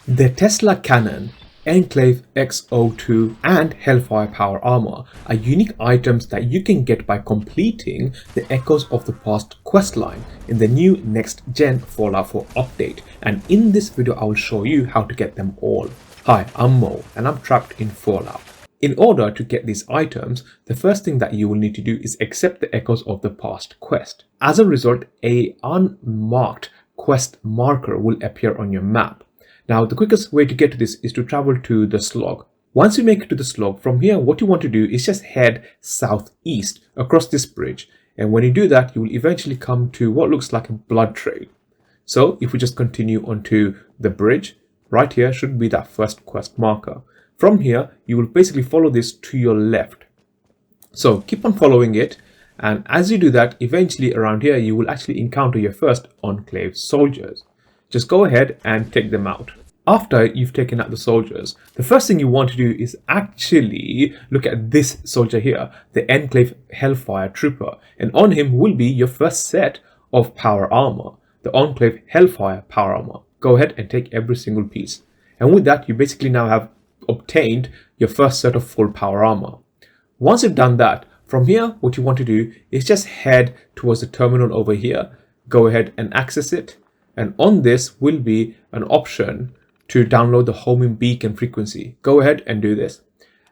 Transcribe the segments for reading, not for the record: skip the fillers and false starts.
The Tesla Cannon, Enclave X-02 and Hellfire Power Armor are unique items that you can get by completing the Echoes of the Past questline in the new next-gen Fallout 4 update, and in this video I will show you how to get them all. Hi, I'm Mo and I'm trapped in Fallout. In order to get these items, the first thing that you will need to do is accept the Echoes of the Past quest. As a result, an unmarked quest marker will appear on your map. Now, the quickest way to get to this is to travel to the slog. Once you make it to the slog, from here what you want to do is just head southeast across this bridge, and when you do that you will eventually come to what looks like a blood trail. So if we just continue onto the bridge, right here should be that first quest marker. From here you will basically follow this to your left. So keep on following it, and as you do that, eventually around here you will actually encounter your first Enclave soldiers. Just go ahead and take them out. After you've taken out the soldiers, the first thing you want to do is actually look at this soldier here, the Enclave Hellfire Trooper, and on him will be your first set of power armor, the Enclave Hellfire Power Armor. Go ahead and take every single piece, and with that you basically now have obtained your first set of full power armor. Once you've done that, from here what you want to do is just head towards the terminal over here. Go ahead and access it, and on this will be an option to download the homing beacon frequency. Go ahead and do this,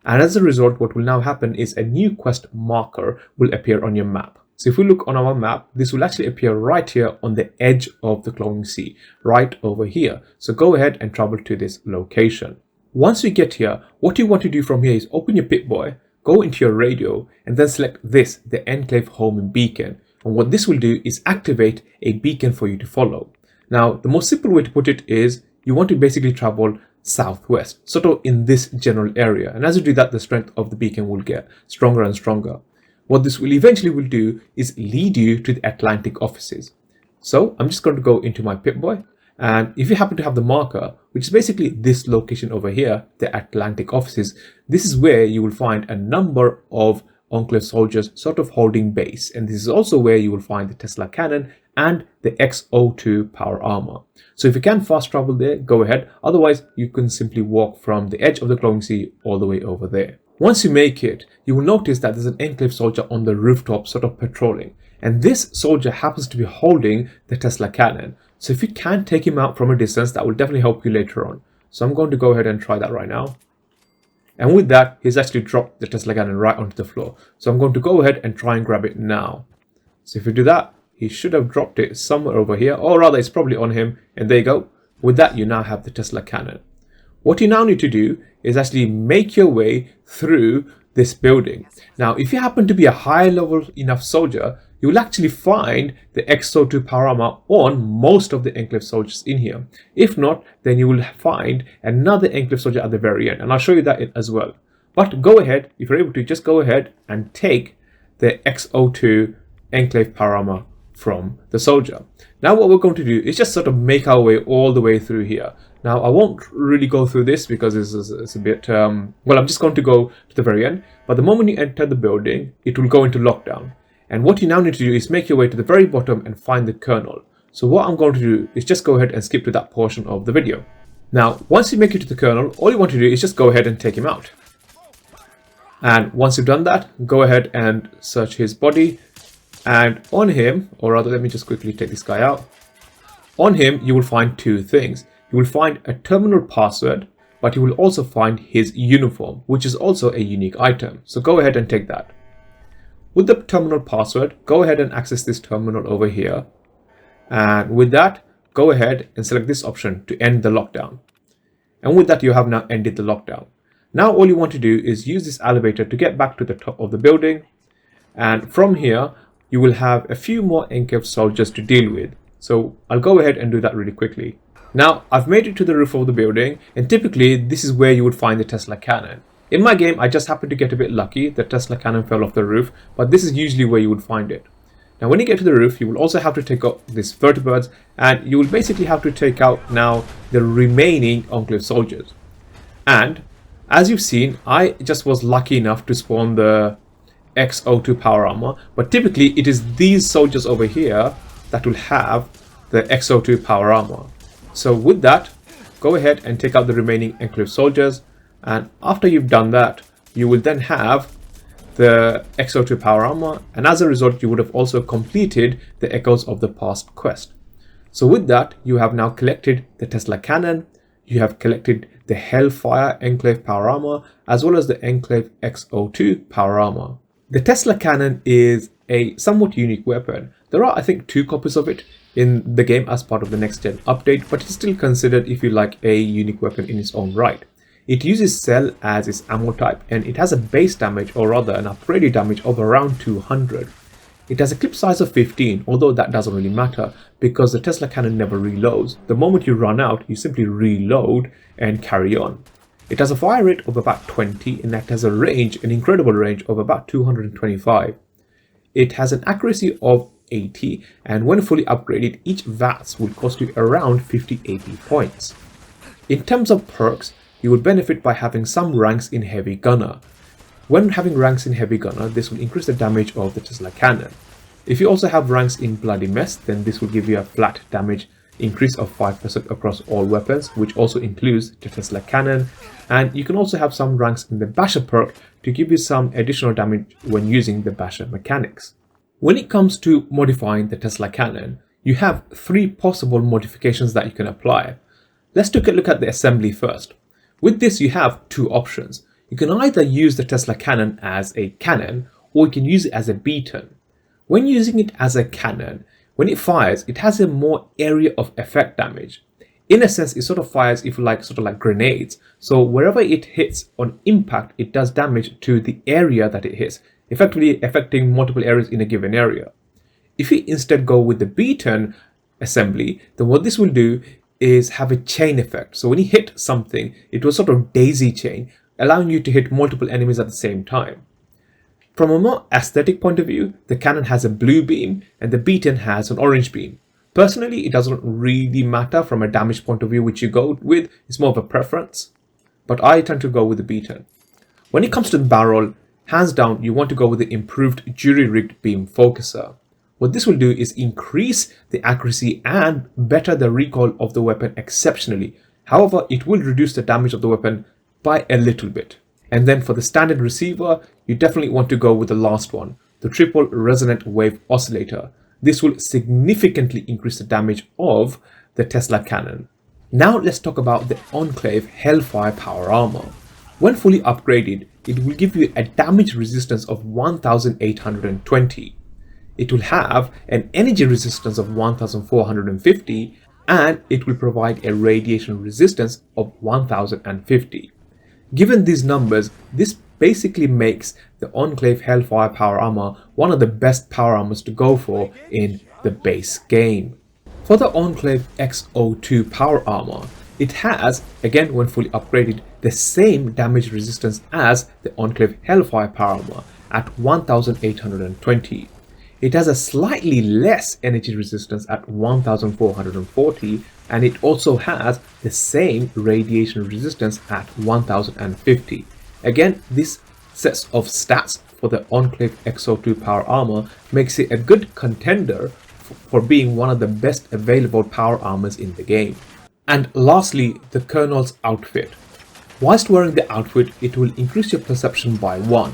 and as a result what will now happen is a new quest marker will appear on your map. So if we look on our map, this will actually appear right here on the edge of the glowing sea, right over here. So go ahead and travel to this location. Once you get here, what you want to do from here is open your Pip-Boy, go into your radio, and then select this, the Enclave homing beacon. And what this will do is activate a beacon for you to follow. Now, the most simple way to put it is you want to basically travel southwest, sort of in this general area. And as you do that, the strength of the beacon will get stronger and stronger. What this will eventually do is lead you to the Atlantic offices. So I'm just going to go into my Pip-Boy. And if you happen to have the marker, which is basically this location over here, the Atlantic offices, this is where you will find a number of Enclave soldiers sort of holding base, and this is also where you will find the Tesla Cannon and the X-02 Power Armor. So if you can fast travel there, go ahead. Otherwise, you can simply walk from the edge of the glowing sea all the way over there. Once you make it, you will notice that there's an Enclave soldier on the rooftop sort of patrolling, and this soldier happens to be holding the Tesla Cannon. So if you can take him out from a distance, that will definitely help you later on. So I'm going to go ahead and try that right now. And with that, he's actually dropped the Tesla Cannon right onto the floor. So I'm going to go ahead and try and grab it now. So if you do that, he should have dropped it somewhere over here, or rather it's probably on him, and there you go. With that, you now have the Tesla Cannon. What you now need to do is actually make your way through this building. Now, if you happen to be a high level enough soldier, you will actually find the X-02 Power Armor on most of the Enclave soldiers in here. If not, then you will find another Enclave soldier at the very end, and I'll show you that as well. But go ahead, if you're able to, just go ahead and take the X-02 Enclave Power Armor from the soldier. Now what we're going to do is just sort of make our way all the way through here. Now I won't really go through this because it's a bit, well, I'm just going to go to the very end. But the moment you enter the building, it will go into lockdown. And what you now need to do is make your way to the very bottom and find the kernel. So what I'm going to do is just go ahead and skip to that portion of the video. Now, once you make it to the kernel, all you want to do is just go ahead and take him out. And once you've done that, go ahead and search his body. And on him, or rather, let me just quickly take this guy out. On him, you will find two things. You will find a terminal password, but you will also find his uniform, which is also a unique item. So go ahead and take that. With the terminal password, go ahead and access this terminal over here. And with that, go ahead and select this option to end the lockdown. And with that, you have now ended the lockdown. Now all you want to do is use this elevator to get back to the top of the building. And from here, you will have a few more Enclave soldiers to deal with. So I'll go ahead and do that really quickly. Now, I've made it to the roof of the building, and typically this is where you would find the Tesla Cannon. In my game, I just happened to get a bit lucky. The Tesla Cannon fell off the roof, but this is usually where you would find it. Now, when you get to the roof, you will also have to take out these vertibirds, and you will basically have to take out now the remaining Enclave soldiers. And as you've seen, I just was lucky enough to spawn the X-02 Power Armor, but typically it is these soldiers over here that will have the X-02 Power Armor. So with that, go ahead and take out the remaining Enclave soldiers, and after you've done that, you will then have the X-02 Power Armor, and as a result you would have also completed the Echoes of the Past quest. So with that, you have now collected the Tesla Cannon, you have collected the Hellfire Enclave Power Armor, as well as the Enclave X-02 Power Armor. The Tesla Cannon is a somewhat unique weapon. There are, I think, 2 copies of it in the game as part of the next gen update, but it's still considered, if you like, a unique weapon in its own right. It uses cell as its ammo type, and it has a base damage, or rather an upgraded damage, of around 200. It has a clip size of 15, although that doesn't really matter because the Tesla Cannon never reloads. The moment you run out, you simply reload and carry on. It has a fire rate of about 20, and that has a range, an incredible range of about 225. It has an accuracy of 80, and when fully upgraded, each VATS will cost you around 50 AP points. In terms of perks, you will benefit by having some ranks in Heavy Gunner. When having ranks in Heavy Gunner, this will increase the damage of the Tesla Cannon. If you also have ranks in Bloody Mess, then this will give you a flat damage increase of 5% across all weapons, which also includes the Tesla Cannon. And you can also have some ranks in the Basher perk to give you some additional damage when using the Basher mechanics. When it comes to modifying the Tesla Cannon, you have 3 possible modifications that you can apply. Let's take a look at the assembly first. With this, you have 2 options. You can either use the Tesla Cannon as a cannon, or you can use it as a beacon. When using it as a cannon, when it fires, it has a more area of effect damage. In a sense, it sort of fires, if you like, sort of like grenades. So wherever it hits on impact, it does damage to the area that it hits, effectively affecting multiple areas in a given area. If you instead go with the beacon assembly, then what this will do is have a chain effect. So when you hit something, it will sort of daisy chain, allowing you to hit multiple enemies at the same time. From a more aesthetic point of view, the cannon has a blue beam and the beacon has an orange beam. Personally, it doesn't really matter from a damage point of view which you go with, it's more of a preference, but I tend to go with the beacon. When it comes to the barrel, hands down, you want to go with the improved jury-rigged beam focuser. What this will do is increase the accuracy and better the recoil of the weapon exceptionally. However, it will reduce the damage of the weapon by a little bit. And then for the standard receiver, you definitely want to go with the last one, the triple resonant wave oscillator. This will significantly increase the damage of the Tesla Cannon. Now let's talk about the Enclave Hellfire Power Armor. When fully upgraded, it will give you a damage resistance of 1820. It will have an energy resistance of 1450, and it will provide a radiation resistance of 1050. Given these numbers, this basically makes the Enclave Hellfire Power Armor one of the best power armors to go for in the base game. For the Enclave X-02 Power Armor, it has, again when fully upgraded, the same damage resistance as the Enclave Hellfire Power Armor at 1820. It has a slightly less energy resistance at 1440, and it also has the same radiation resistance at 1050. Again, this set of stats for the Enclave X-02 Power Armor makes it a good contender for being one of the best available power armors in the game. And lastly, the Colonel's outfit. Whilst wearing the outfit, it will increase your perception by 1.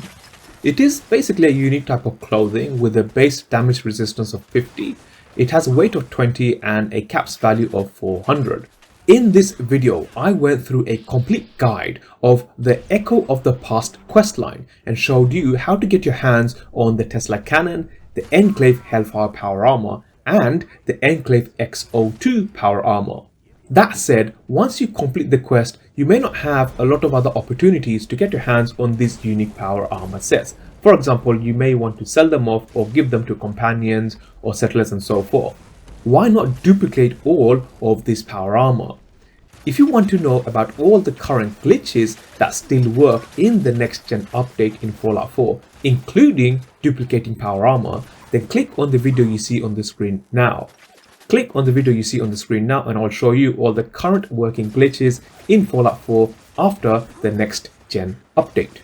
It is basically a unique type of clothing with a base damage resistance of 50. It has a weight of 20 and a caps value of 400. In this video, I went through a complete guide of the Echo of the Past questline and showed you how to get your hands on the Tesla Cannon, the Enclave Hellfire Power Armor, and the Enclave X-02 Power Armor. That said, once you complete the quest, you may not have a lot of other opportunities to get your hands on these unique power armor sets. For example, you may want to sell them off or give them to companions or settlers and so forth. Why not duplicate all of this power armor? If you want to know about all the current glitches that still work in the next gen update in Fallout 4, including duplicating power armor, then click on the video you see on the screen now. Click on the video you see on the screen now and I'll show you all the current working glitches in Fallout 4 after the next gen update.